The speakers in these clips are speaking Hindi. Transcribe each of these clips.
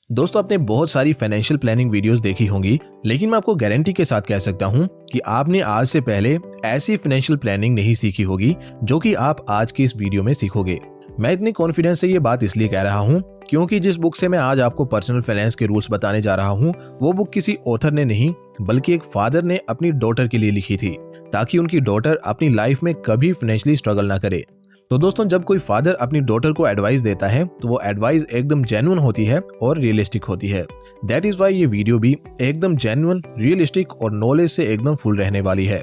दोस्तों, आपने बहुत सारी फाइनेंशियल प्लानिंग वीडियोस देखी होंगी, लेकिन मैं आपको गारंटी के साथ कह सकता हूं कि आपने आज से पहले ऐसी फाइनेंशियल प्लानिंग नहीं सीखी होगी जो कि आप आज की इस वीडियो में सीखोगे। मैं इतनी कॉन्फिडेंस से ये बात इसलिए कह रहा हूं क्योंकि जिस बुक से मैं आज आपको पर्सनल फाइनेंस के रूल्स बताने जा रहा हूं, वो बुक किसी ऑथर ने नहीं बल्कि एक फादर ने अपनी डॉटर के लिए लिखी थी, ताकि उनकी डॉटर अपनी लाइफ में कभी फाइनेंशियली स्ट्रगल ना करे। तो दोस्तों, जब कोई फादर अपनी डॉटर को एडवाइस देता है तो वो एडवाइस एकदम जेन्युइन होती है और रियलिस्टिक होती है। दैट इज वाई ये वीडियो भी एकदम जेन्युइन, रियलिस्टिक और नॉलेज से एकदम फुल रहने वाली है।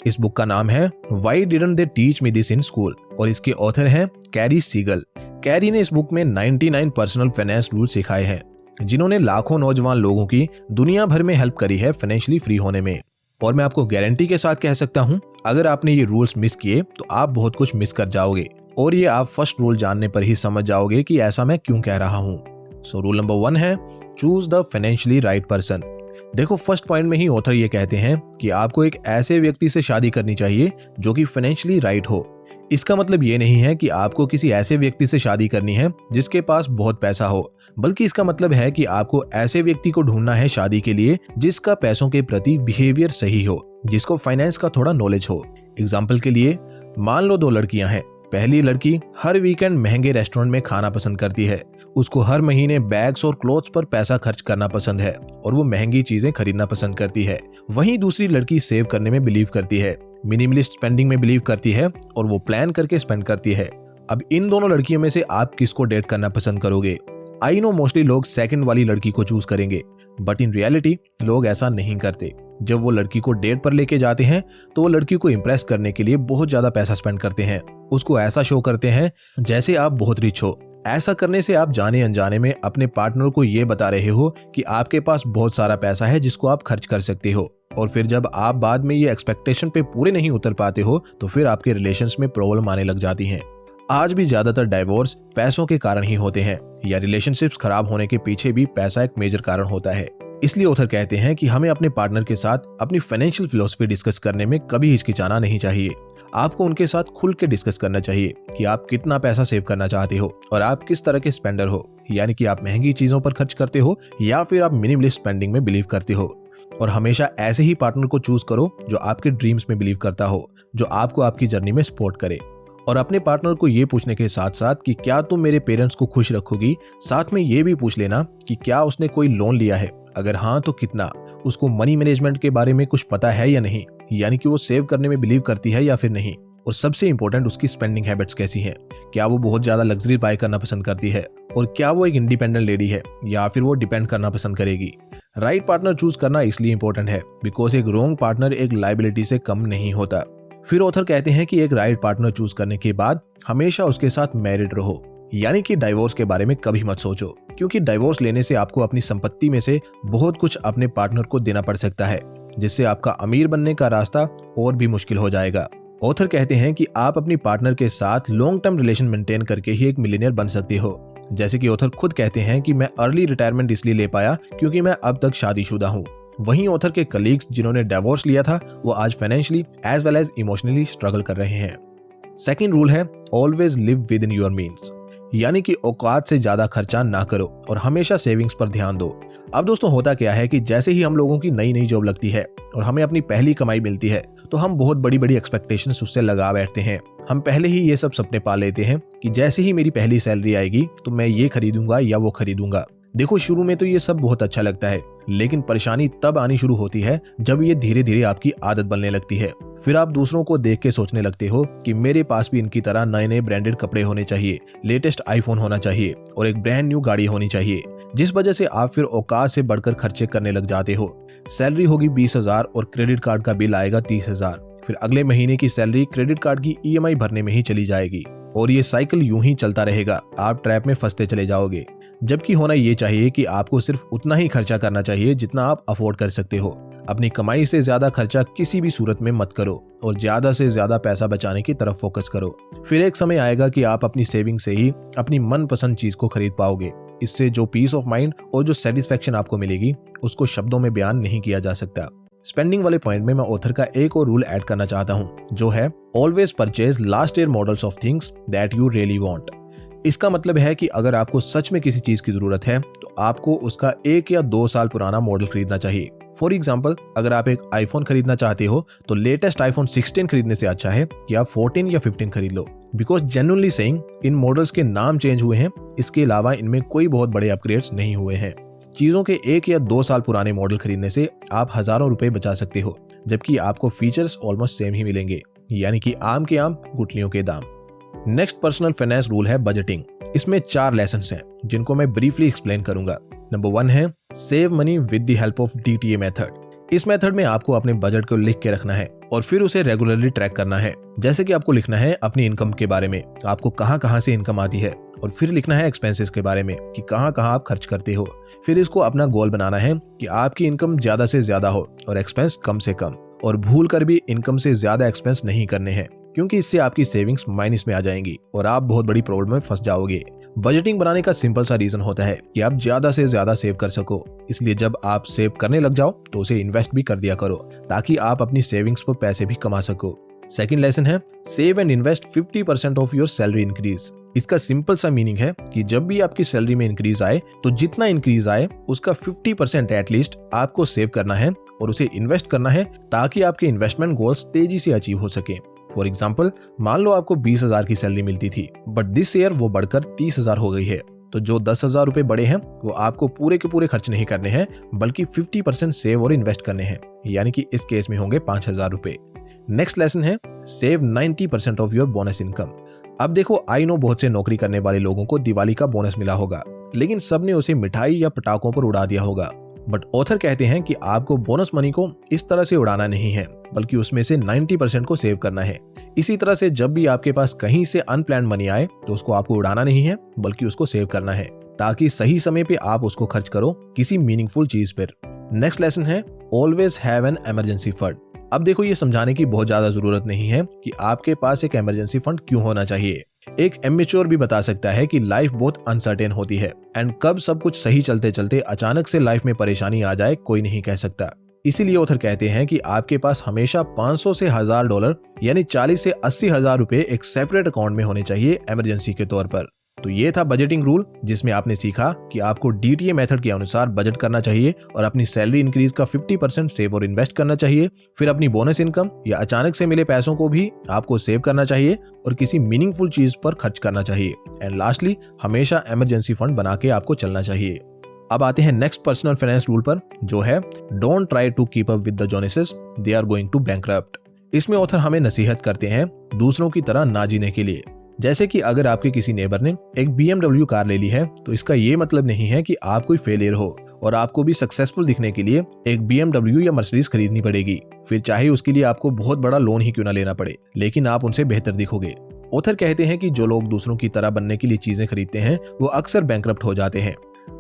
इस बुक का नाम है why didn't they teach me this in school और इसके ऑथर हैं कैरी सीगल। कैरी ने इस बुक में 99 पर्सनल फाइनेंस रूल सिखाए हैं, जिन्होंने लाखों नौजवान लोगों की दुनिया भर में हेल्प करी है फाइनेंशियली फ्री होने में। और मैं आपको गारंटी के साथ कह सकता हूं, अगर आपने ये रूल्स मिस किए तो आप बहुत कुछ मिस कर जाओगे, और ये आप फर्स्ट रूल जानने पर ही समझ जाओगे कि ऐसा मैं क्यों कह रहा हूं। सो रूल नंबर 1 है choose the financially right person. देखो, फर्स्ट पॉइंट में ही ऑथर ये कहते हैं कि आपको एक ऐसे व्यक्ति से शादी करनी चाहिए जो कि फाइनेंशियली राइट हो। इसका मतलब ये नहीं है कि आपको किसी ऐसे व्यक्ति से शादी करनी है जिसके पास बहुत पैसा हो, बल्कि इसका मतलब है कि आपको ऐसे व्यक्ति को ढूंढना है शादी के लिए जिसका पैसों के प्रति बिहेवियर सही हो, जिसको फाइनेंस का थोड़ा नॉलेज हो। एग्जाम्पल के लिए, मान लो 2 लड़कियां हैं। पहली लड़की हर वीकेंड महंगे रेस्टोरेंट में खाना पसंद करती है, उसको हर महीने बैग्स और क्लोथ्स पर पैसा खर्च करना पसंद है और वो महंगी चीजें खरीदना पसंद करती है। वहीं दूसरी लड़की सेव करने में बिलीव करती है, मिनिमलिस्ट स्पेंडिंग में बिलीव करती है और वो प्लान करके स्पेंड करती है। अब इन दोनों लड़कियों में से आप किसको डेट करना पसंद करोगे? आई नो मोस्टली लोग सेकंड वाली लड़की को चूज करेंगे, बट इन रियलिटी लोग ऐसा नहीं करते। जब वो लड़की को डेट पर लेके जाते हैं तो वो लड़की को इम्प्रेस करने के लिए बहुत ज्यादा पैसा स्पेंड करते हैं, उसको ऐसा शो करते हैं जैसे आप बहुत रिच हो। ऐसा करने से आप जाने अनजाने में अपने पार्टनर को ये बता रहे हो कि आपके पास बहुत सारा पैसा है जिसको आप खर्च कर सकते हो, और फिर जब आप बाद में ये एक्सपेक्टेशन पे पूरे नहीं उतर पाते हो तो फिर आपके रिलेशंस में प्रॉब्लम आने लग जाती हैं। आज भी ज्यादातर डाइवोर्स पैसों के कारण ही होते हैं, या रिलेशनशिप्स खराब होने के पीछे भी पैसा एक मेजर कारण होता है। इसलिए ऑथर कहते हैं कि हमें अपने पार्टनर के साथ अपनी फाइनेंशियल फिलॉसफी डिस्कस करने में कभी हिचकिचाना नहीं चाहिए। आपको उनके साथ खुल के डिस्कस करना चाहिए कि आप कितना पैसा सेव करना चाहते हो और आप किस तरह के स्पेंडर हो, यानी कि आप महंगी चीजों पर खर्च करते हो या फिर आप मिनिमलिस्ट स्पेंडिंग में बिलीव करते हो। और हमेशा ऐसे ही पार्टनर को चूज करो जो आपके ड्रीम्स में बिलीव करता हो, जो आपको आपकी जर्नी में सपोर्ट करे। और अपने पार्टनर को ये पूछने के साथ साथ कि क्या तुम मेरे पेरेंट्स को खुश रखोगी, साथ में ये भी पूछ लेना कि क्या उसने कोई लोन लिया है, अगर हाँ तो कितना, उसको मनी मैनेजमेंट के बारे में कुछ पता है या नहीं, यानी कि वो सेव करने में बिलीव करती है या फिर नहीं, और सबसे इंपॉर्टेंट उसकी स्पेंडिंग हैबिट्स कैसी हैं, क्या वो बहुत ज्यादा लग्जरी बाय करना पसंद करती है, और क्या वो एक इंडिपेंडेंट लेडी है या फिर वो डिपेंड करना पसंद करेगी। राइट पार्टनर चूज करना इसलिए इंपॉर्टेंट है बिकॉज एक रॉन्ग पार्टनर एक लायबिलिटी से कम नहीं होता। फिर ऑथर कहते हैं कि एक राइट पार्टनर चूज करने के बाद हमेशा उसके साथ मैरिड रहो, यानी कि डाइवोर्स के बारे में कभी मत सोचो, क्योंकि डाइवोर्स लेने से आपको अपनी संपत्ति में से बहुत कुछ अपने पार्टनर को देना पड़ सकता है, जिससे आपका अमीर बनने का रास्ता और भी मुश्किल हो जाएगा। ऑथर कहते हैं कि आप अपनी पार्टनर के साथ लॉन्ग टर्म रिलेशन मेंटेन करके ही एक मिलियनियर बन सकते हो। जैसे कि ऑथर खुद कहते हैं कि मैं अर्ली रिटायरमेंट इसलिए ले पाया क्योंकि मैं अब तक शादीशुदा हूँ। वहीं ऑथर के कलीग्स जिन्होंने डिवोर्स लिया था वो आज financially as well as emotionally struggle कर रहे हैं। सेकंड रूल है always live within your means, यानी कि औकात से ज्यादा खर्चा ना करो और हमेशा सेविंग्स पर ध्यान दो। अब दोस्तों, होता क्या है कि जैसे ही हम लोगों की नई नई जॉब लगती है और हमें अपनी पहली कमाई मिलती है तो हम बहुत बड़ी बड़ी एक्सपेक्टेशंस उससे लगा बैठते हैं। हम पहले ही ये सब सपने पा लेते हैं कि जैसे ही मेरी पहली सैलरी आएगी तो मैं ये खरीदूंगा या वो खरीदूंगा। देखो, शुरू में तो ये सब बहुत अच्छा लगता है, लेकिन परेशानी तब आनी शुरू होती है जब ये धीरे धीरे आपकी आदत बनने लगती है। फिर आप दूसरों को देख के सोचने लगते हो कि मेरे पास भी इनकी तरह नए नए ब्रांडेड कपड़े होने चाहिए, लेटेस्ट आईफोन होना चाहिए और एक ब्रांड न्यू गाड़ी होनी चाहिए, जिस वजह से आप फिर औकात से बढ़कर खर्चे करने लग जाते हो। सैलरी होगी 20,000 और क्रेडिट कार्ड का बिल आएगा 30,000। फिर अगले महीने की सैलरी क्रेडिट कार्ड की EMI भरने में ही चली जाएगी और ये साइकिल यूं ही चलता रहेगा। आप ट्रैप में फंसते चले जाओगे, जबकि होना ये चाहिए कि आपको सिर्फ उतना ही खर्चा करना चाहिए जितना आप अफोर्ड कर सकते हो। अपनी कमाई से ज्यादा खर्चा किसी भी सूरत में मत करो और ज्यादा से ज्यादा पैसा बचाने की तरफ फोकस करो। फिर एक समय आएगा कि आप अपनी सेविंग से ही अपनी मनपसंद चीज को खरीद पाओगे। इससे जो पीस ऑफ माइंड और जो सेटिस्फेक्शन आपको मिलेगी उसको शब्दों में बयान नहीं किया जा सकता। स्पेंडिंग वाले पॉइंट में मैं ऑथर का एक और रूल ऐड करना चाहता हूँ, जो है always purchase last year models of things that you really want. इसका मतलब है कि अगर आपको सच में किसी चीज की जरूरत है तो आपको उसका 1 या 2 साल पुराना मॉडल खरीदना चाहिए। फॉर एग्जाम्पल, अगर आप एक आईफोन खरीदना चाहते हो तो लेटेस्ट आईफोन 16 खरीदने से अच्छा है कि आप 14 या 15 खरीद लो। बिकॉज जेन्युइनली सेइंग, इन मॉडल्स के नाम चेंज हुए हैं, इसके अलावा इनमें कोई बहुत बड़े अपग्रेड्स नहीं हुए हैं। चीजों के 1 या 2 साल पुराने मॉडल खरीदने से आप हजारों रुपए बचा सकते हो, जबकि आपको फीचर्स ऑलमोस्ट सेम ही मिलेंगे, यानी कि आम के आम गुठलियों के दाम। नेक्स्ट पर्सनल फाइनेंस रूल है बजटिंग। इसमें 4 लेसन हैं जिनको मैं ब्रीफली एक्सप्लेन करूंगा। नंबर 1 है save money with the help of DTA method. इस मेथड में आपको अपने बजट को लिख के रखना है और फिर उसे रेगुलरली ट्रैक करना है। जैसे कि आपको लिखना है अपनी इनकम के बारे में, आपको कहां से इनकम आती है, और फिर लिखना है एक्सपेंसेस के बारे में कि कहां आप खर्च करते हो। फिर इसको अपना गोल बनाना है कि आपकी इनकम ज्यादा से ज्यादा हो और एक्सपेंस कम से कम, और भूल कर भी इनकम से ज्यादा एक्सपेंस नहीं करने हैं, क्योंकि इससे आपकी सेविंग्स माइनस में आ जाएंगी और आप बहुत बड़ी प्रॉब्लम में फंस जाओगे। बजटिंग बनाने का सिंपल सा रीजन होता है कि आप ज्यादा से ज्यादा सेव कर सको, इसलिए जब आप सेव करने लग जाओ तो उसे इन्वेस्ट भी कर दिया करो ताकि आप अपनी सेविंग्स पर पैसे भी कमा सको। सेकंड लेसन है save and invest 50% of your salary increase. इसका सिंपल सा मीनिंग है कि जब भी आपकी सैलरी में इंक्रीज आए तो जितना इंक्रीज आए उसका 50% एटलीस्ट आपको सेव करना है और उसे इन्वेस्ट करना है ताकि आपके इन्वेस्टमेंट गोल्स तेजी से अचीव हो सके। फॉर एग्जाम्पल, मान लो आपको 20,000 की सैलरी मिलती थी, बट दिस ईयर वो बढ़कर 30,000 हो गई है, तो जो 10,000 रुपए बड़े हैं वो आपको पूरे के पूरे खर्च नहीं करने हैं, बल्कि 50% सेव और इन्वेस्ट करने हैं, यानी कि इस केस में होंगे 5,000 रुपए। नेक्स्ट लेसन है save 90% of your bonus income. अब देखो, आई नो बहुत से नौकरी करने वाले लोगों को दिवाली का बोनस मिला होगा, लेकिन सबने उसे मिठाई या पटाखों पर उड़ा दिया होगा। बट ऑथर कहते हैं कि आपको बोनस मनी को इस तरह से उड़ाना नहीं है, बल्कि उसमें से 90% को सेव करना है। इसी तरह से जब भी आपके पास कहीं से अनप्लान्ड मनी आए तो उसको आपको उड़ाना नहीं है, बल्कि उसको सेव करना है ताकि सही समय पे आप उसको खर्च करो किसी मीनिंगफुल चीज पर। नेक्स्ट लेसन है always have an emergency fund. अब देखो, ये समझाने की बहुत ज्यादा जरूरत नहीं है कि आपके पास एक इमरजेंसी फंड क्यों होना चाहिए। एक इमेच्योर भी बता सकता है कि लाइफ बहुत अनसर्टेन होती है एंड कब सब कुछ सही चलते चलते अचानक से लाइफ में परेशानी आ जाए कोई नहीं कह सकता। इसीलिए ऑथर कहते हैं कि आपके पास हमेशा 500 से $1,000 यानी 40 से 80,000 रुपए एक सेपरेट अकाउंट में होने चाहिए इमरजेंसी के तौर पर। तो ये था बजटिंग रूल, जिसमें आपने सीखा कि आपको DTA मेथड के अनुसार बजट करना चाहिए और अपनी सैलरी इंक्रीज का 50% सेव और इन्वेस्ट करना चाहिए। फिर अपनी बोनस इनकम या अचानक से मिले पैसों को भी आपको सेव करना चाहिए और किसी मीनिंगफुल चीज पर खर्च करना चाहिए। एंड लास्टली, हमेशा इमरजेंसी फंड बना के आपको चलना चाहिए। अब आते हैं नेक्स्ट पर्सनल फाइनेंस रूल पर, जो है don't try to keep up with the Joneses, they are going to bankrupt. इसमें ऑथर हमें नसीहत करते हैं दूसरों की तरह ना जीने के लिए। जैसे कि अगर आपके किसी नेबर ने एक BMW कार ले ली है तो इसका ये मतलब नहीं है कि आप कोई फेलियर हो और आपको भी सक्सेसफुल दिखने के लिए एक BMW या मर्सिडीज खरीदनी पड़ेगी, फिर चाहे उसके लिए आपको बहुत बड़ा लोन ही क्यों ना लेना पड़े, लेकिन आप उनसे बेहतर दिखोगे। ऑथर कहते हैं कि जो लोग दूसरों की तरह बनने के लिए चीजें खरीदते हैं वो अक्सर बैंकरप्ट हो जाते हैं।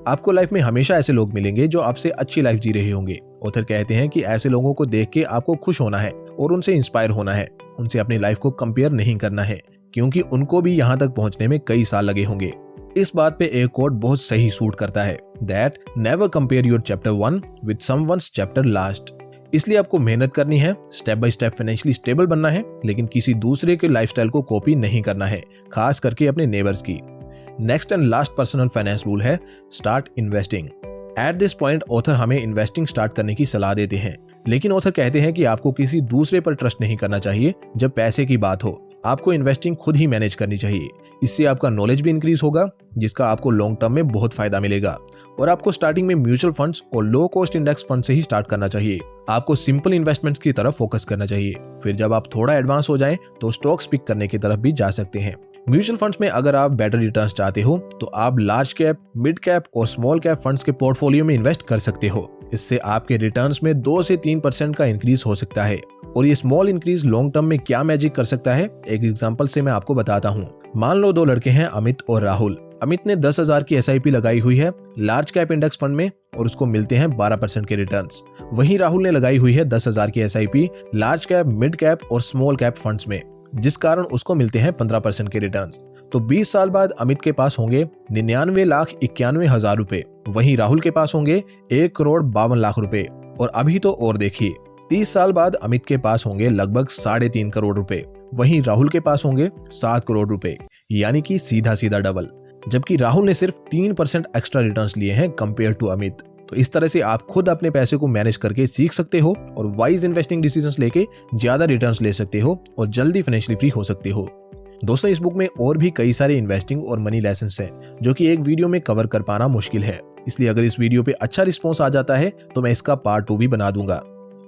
आपको लाइफ में हमेशा ऐसे लोग मिलेंगे जो आपसे अच्छी लाइफ जी रहे होंगे। ऑथर कहते हैं कि ऐसे लोगों को देख के आपको खुश होना है और उनसे इंस्पायर होना है, उनसे अपनी लाइफ को कंपेयर नहीं करना है, क्योंकि उनको भी यहाँ तक पहुंचने में कई साल लगे होंगे। इस बात पे एक कोट बहुत सही सूट करता है, that never compare your chapter 1 with someone's chapter last. इसलिए आपको मेहनत करनी है, step by step financially stable बनना है, लेकिन किसी दूसरे के लाइफस्टाइल को कॉपी नहीं करना है, खास करके अपने नेबर्स की। Next and last personal finance rule है start investing. At this point author हमें इन्वेस्टिंग स्टार्ट करने की सलाह देते हैं, लेकिन ऑथर कहते हैं कि आपको किसी दूसरे पर ट्रस्ट नहीं करना चाहिए जब पैसे की बात हो। आपको इन्वेस्टिंग खुद ही मैनेज करनी चाहिए। इससे आपका नॉलेज भी इंक्रीज होगा, जिसका आपको लॉन्ग टर्म में बहुत फायदा मिलेगा। और आपको स्टार्टिंग में म्यूचुअल फंड्स और लो कॉस्ट इंडेक्स फंड से ही स्टार्ट करना चाहिए। आपको सिंपल इन्वेस्टमेंट्स की तरफ फोकस करना चाहिए। फिर जब आप थोड़ा एडवांस हो जाएं तो स्टॉक्स पिक करने की तरफ भी जा सकते हैं। म्यूचुअल फंड्स में अगर आप बेटर रिटर्न्स चाहते हो तो आप लार्ज कैप, मिड कैप और स्मॉल कैप फंड्स के पोर्टफोलियो में इन्वेस्ट कर सकते हो। इससे आपके रिटर्न्स में 2 से 3% का इंक्रीज हो सकता है। और ये स्मॉल इंक्रीज लॉन्ग टर्म में क्या मैजिक कर सकता है, एक एग्जांपल से मैं आपको बताता हूँ। मान लो 2 लड़के हैं, अमित और राहुल। अमित ने 10,000 की SIP लगाई हुई है लार्ज कैप इंडेक्स फंड में और उसको मिलते हैं 12% के रिटर्न्स। वहीं राहुल ने लगाई हुई है 10,000 की SIP large cap, mid cap और स्मॉल कैप फंड्स में, जिस कारण उसको मिलते हैं 15% के रिटर्न्स। तो 20 साल बाद अमित के पास होंगे 99,91,000 रुपए, वहीं राहुल के पास होंगे 1,52,00,000 रुपए। और अभी तो और देखिए, 30 साल बाद अमित के पास होंगे लगभग 3.5 करोड़ रुपए, वहीं राहुल के पास होंगे 7 करोड़ रुपए, यानी कि सीधा सीधा डबल। जबकि राहुल ने सिर्फ 3% एक्स्ट्रा रिटर्न्स लिए हैं कंपेयर टू अमित। तो इस तरह से आप खुद अपने पैसे को मैनेज करके सीख सकते हो और वाइज इन्वेस्टिंग डिसीजंस लेके ज्यादा रिटर्न्स ले सकते हो और जल्दी फाइनेंशियली फ्री हो सकते हो। दोस्तों, इस बुक में और भी कई सारे इन्वेस्टिंग और मनी लेसन्स हैं जो कि एक वीडियो में कवर कर पाना मुश्किल है, इसलिए अगर इस वीडियो पे अच्छा रिस्पॉन्स आ जाता है तो मैं इसका पार्ट 2 भी बना दूंगा।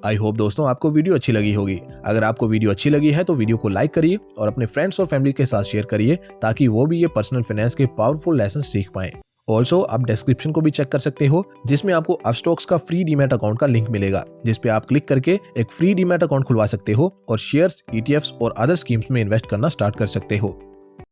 आई होप दोस्तों आपको वीडियो अच्छी लगी होगी। अगर आपको वीडियो अच्छी लगी है तो वीडियो को लाइक करिए और अपने फ्रेंड्स और फैमिली के साथ शेयर करिए ताकि वो भी ये पर्सनल फाइनेंस के पावरफुल लेसन सीख पाएं। ऑल्सो आप डिस्क्रिप्शन को भी चेक कर सकते हो जिसमें आपको अपस्टॉक्स का फ्री डीमैट अकाउंट का लिंक मिलेगा, जिसपे आप क्लिक करके एक फ्री डीमैट अकाउंट खुलवा सकते हो और शेयर्स, ETFs और अदर स्कीम्स में इन्वेस्ट करना स्टार्ट कर सकते हो।